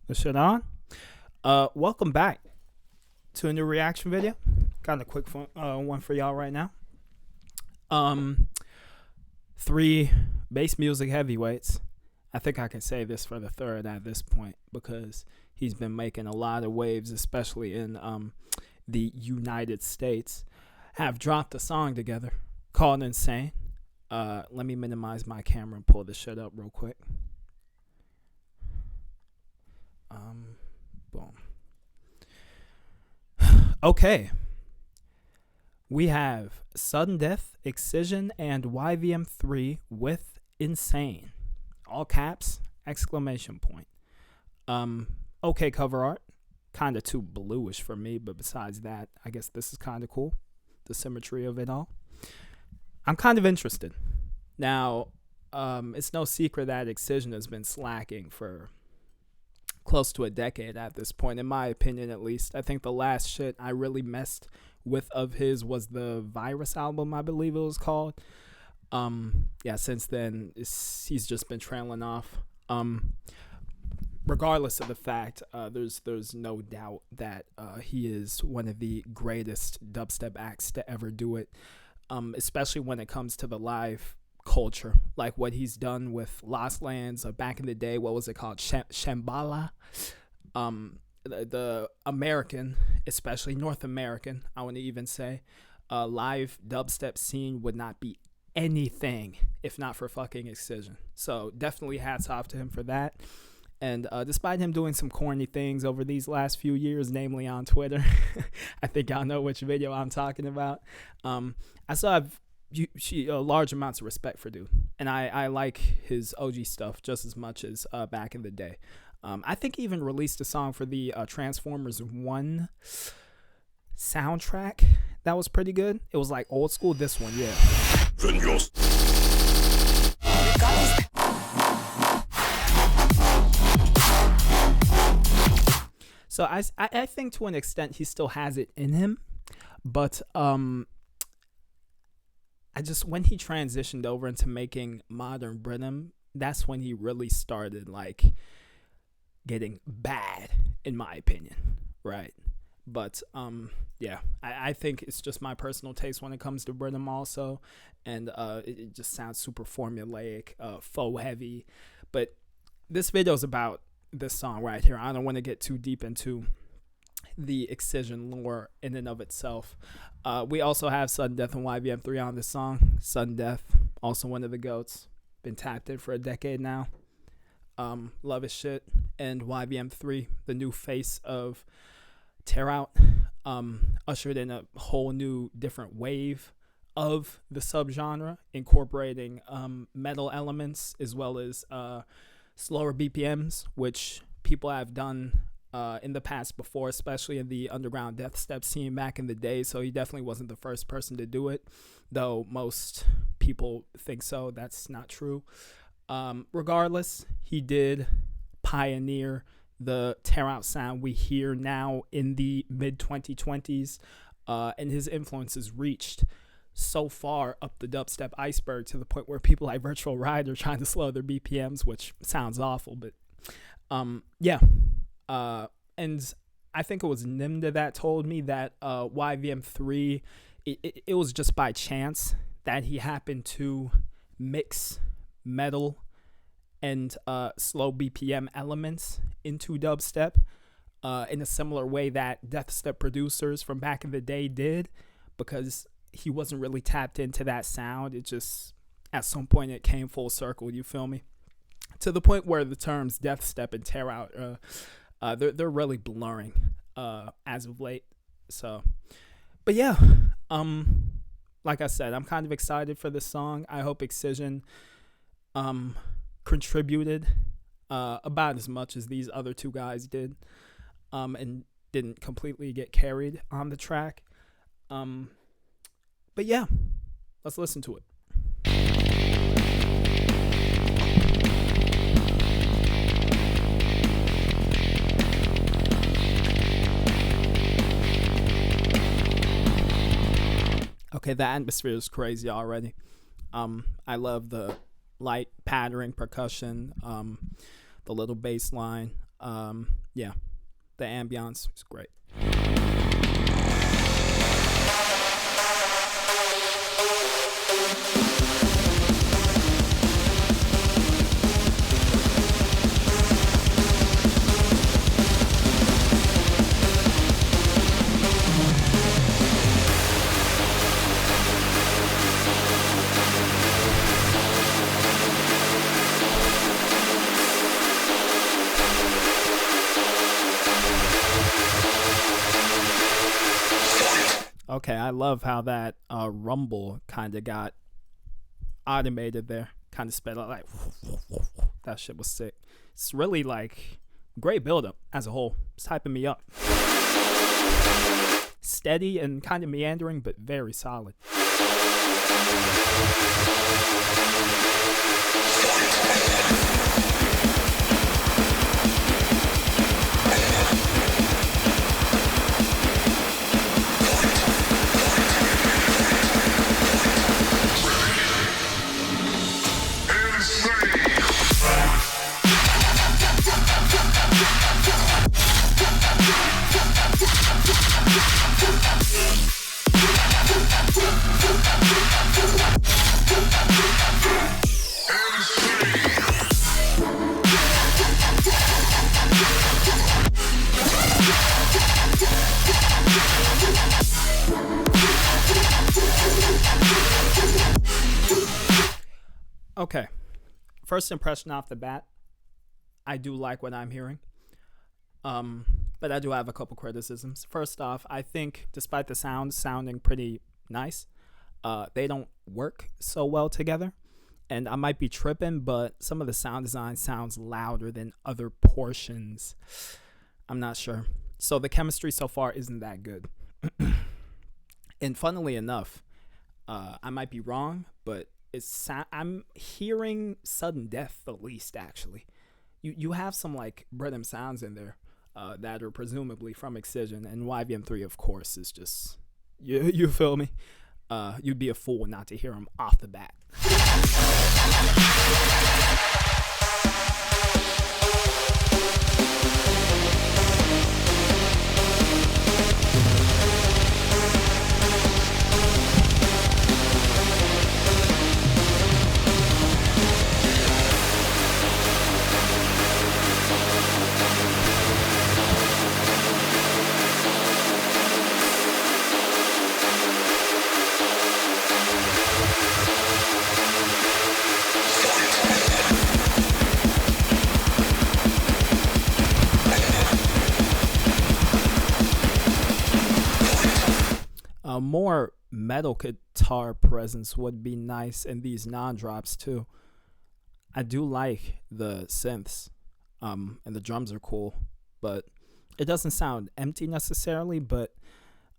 The shit on. Welcome back to a new reaction video. Got a quick one for y'all right now. Three bass music heavyweights. I think I can say this for the third at this point because he's been making a lot of waves, especially in the United States. Have dropped a song together called Insane. Let me minimize my camera and pull this shit up real quick. Boom. Okay. We have Sudden Death, Excision, and yvm3 with Insane. All caps, exclamation point. Okay cover art. Kind of too bluish for me, but besides that, I guess this is kind of cool. The symmetry of it all. I'm kind of interested. Now, it's no secret that Excision has been slacking for close to a decade at this point, in my opinion at least. I think the last shit I really messed with of his was the Virus album, I believe it was called. Since then, he's just been trailing off. Regardless of the fact, there's no doubt that he is one of the greatest dubstep acts to ever do it, especially when it comes to the live culture, like what he's done with Lost Lands, back in the day. What was it called? Shambhala. The American, especially North American, I want to even say, live dubstep scene would not be anything if not for fucking Excision. So definitely hats off to him for that. And despite him doing some corny things over these last few years, namely on Twitter, I think y'all know which video I'm talking about. I still have large amounts of respect for dude, and I like his OG stuff just as much as back in the day. I think he even released a song for the Transformers 1 soundtrack that was pretty good. It was like old school. This one, yeah. So I think to an extent he still has it in him, but when he transitioned over into making modern rhythm, that's when he really started like getting bad, in my opinion, right? But I think it's just my personal taste when it comes to rhythm also, and it just sounds super formulaic, faux heavy. But this video is about this song right here. I don't want to get too deep into the Excision lore in and of itself. We also have Sudden Death and yvm3 on this song. Sudden Death, also one of the GOATs, been tapped in for a decade now. Love his shit. And yvm3, the new face of Tear Out, ushered in a whole new different wave of the subgenre, incorporating metal elements as well as slower BPMs, which people have done in the past before, especially in the underground death step scene back in the day. So he definitely wasn't the first person to do it, though most people think so. That's not true. Regardless, he did pioneer the tear out sound we hear now in the mid 2020s, and his influences reached so far up the dubstep iceberg to the point where people like Virtual Ride are trying to slow their BPMs, which sounds awful, but and I think it was Nimda that told me that yvm3, it was just by chance that he happened to mix metal and slow BPM elements into dubstep in a similar way that deathstep producers from back in the day did, because he wasn't really tapped into that sound. It just, at some point, it came full circle, you feel me? To the point where the terms death step and tear out, they're really blurring as of late. So, but yeah, like I said, I'm kind of excited for this song. I hope Excision contributed about as much as these other two guys did, and didn't completely get carried on the track. But yeah, let's listen to it. Okay, the atmosphere is crazy already. I love the light pattering percussion, the little bass line. Yeah, the ambiance is great. Okay, I love how that rumble kind of got automated there, kind of sped up like that shit was sick. It's really like great build up as a whole. It's hyping me up. Steady and kind of meandering, but very solid. Okay, first impression off the bat, I do like what I'm hearing. But I do have a couple criticisms. First off, I think despite the sound sounding pretty nice, they don't work so well together. And I might be tripping, but some of the sound design sounds louder than other portions. I'm not sure. So the chemistry so far isn't that good. And funnily enough, I might be wrong, but I'm hearing sudden death the least, actually. You have some like rhythm sounds in there that are presumably from Excision, and yvm3 of course is just you feel me. You'd be a fool not to hear them off the bat. More metal guitar presence would be nice in these non-drops too. I do like the synths, and the drums are cool, but it doesn't sound empty necessarily. But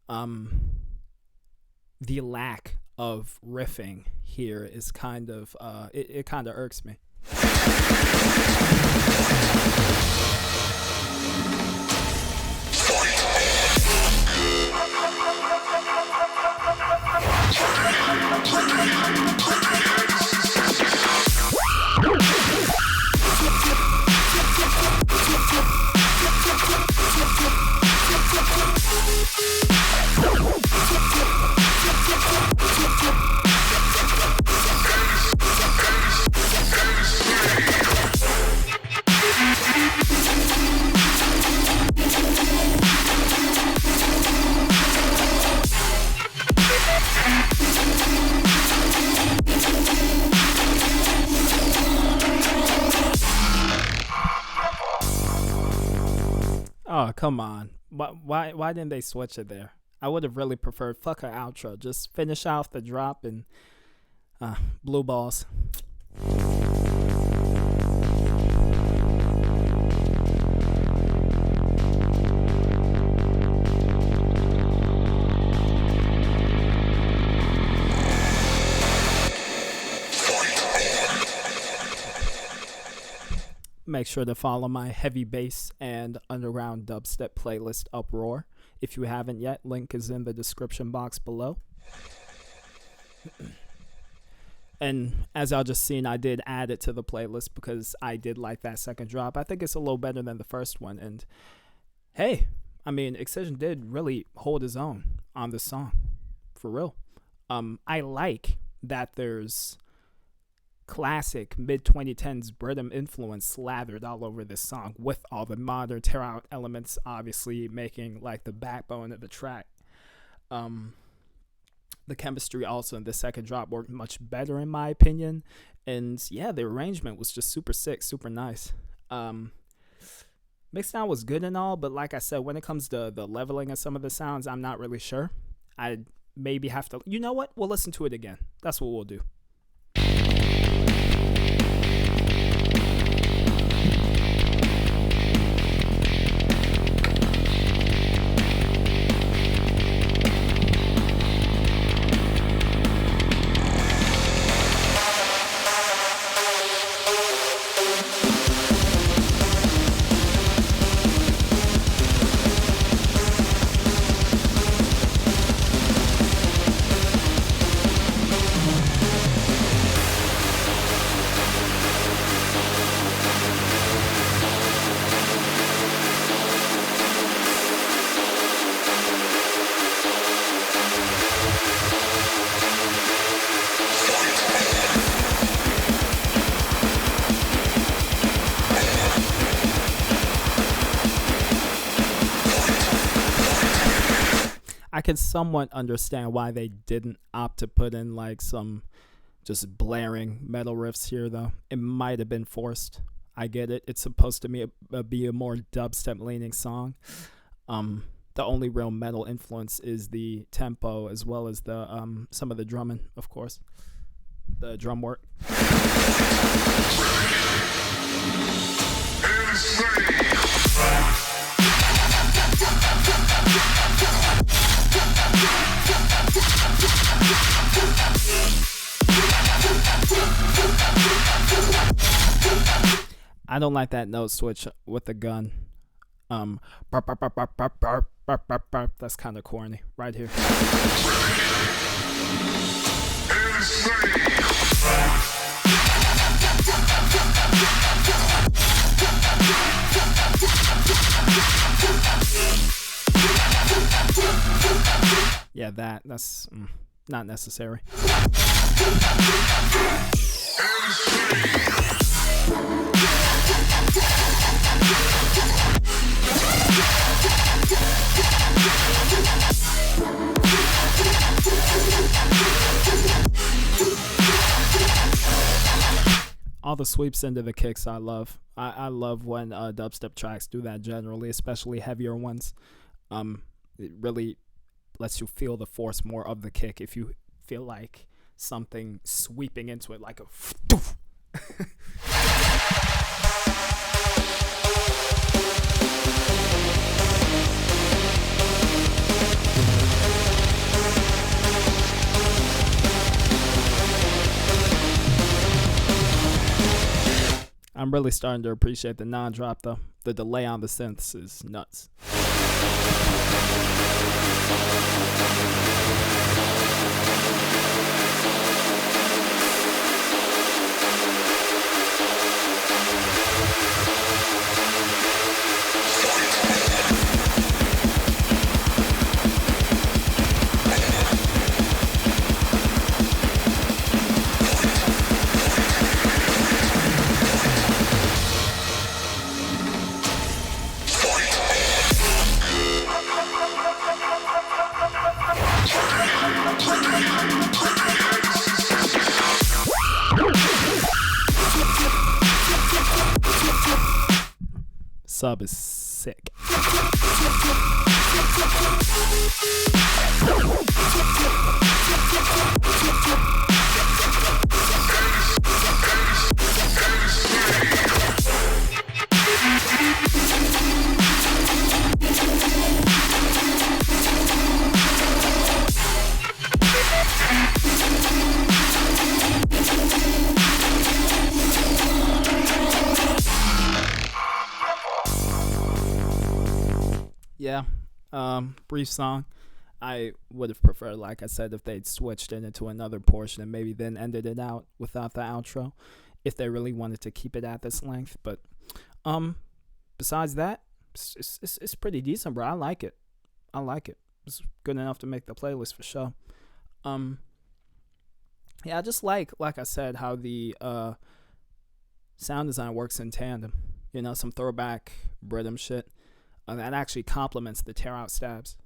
the lack of riffing here is kind of it kind of irks me. Oh, come on. Why didn't they switch it there? I would have really preferred fuck her outro. Just finish off the drop and blue balls. Make sure to follow my heavy bass and underground dubstep playlist Uproar. If you haven't yet, link is in the description box below. And as y'all just seen, I did add it to the playlist because I did like that second drop. I think it's a little better than the first one. And hey, I mean, Excision did really hold his own on this song, for real. I like that there's classic mid 2010s Britam influence slathered all over this song, with all the modern tear out elements obviously making like the backbone of the track. The chemistry also in the second drop worked much better in my opinion, and yeah, the arrangement was just super sick, super nice. Mix sound was good and all, but like I said, when it comes to the leveling of some of the sounds, I'm not really sure. I maybe have to, you know what, we'll listen to it again. That's what we'll do. I can somewhat understand why they didn't opt to put in like some just blaring metal riffs here, though. It might have been forced. I get it. It's supposed to be a more dubstep leaning song. The only real metal influence is the tempo as well as the some of the drumming, of course. The drum work. I don't like that note switch with the gun. Burp, burp, burp, burp, burp, burp, burp, burp, burp. That's kind of corny right here. Yeah, that's not necessary. All the sweeps into the kicks I love. I love when dubstep tracks do that generally, especially heavier ones. It really lets you feel the force more of the kick if you feel like something sweeping into it like a I'm really starting to appreciate the non-drop though. The delay on the synths is nuts. Sub is sick. Yeah, brief song. I would have preferred, like I said, if they'd switched it into another portion and maybe then ended it out without the outro, if they really wanted to keep it at this length. But besides that, it's pretty decent, bro. I like it. It's good enough to make the playlist for sure. Yeah, I just like I said, how the sound design works in tandem. You know, some throwback rhythm shit that actually complements the tear out stabs.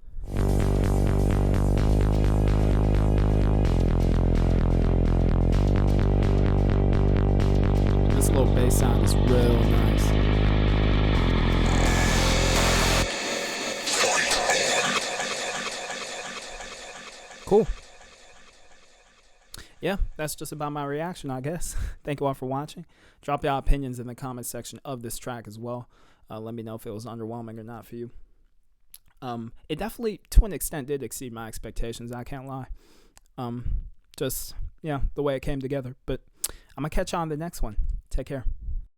This little bass sound is real nice. Cool. Yeah, that's just about my reaction, I guess. Thank you all for watching. Drop your opinions in the comment section of this track as well. Let me know if it was underwhelming or not for you. It definitely, to an extent, did exceed my expectations. I can't lie. Just, yeah, the way it came together. But I'm going to catch you on the next one. Take care.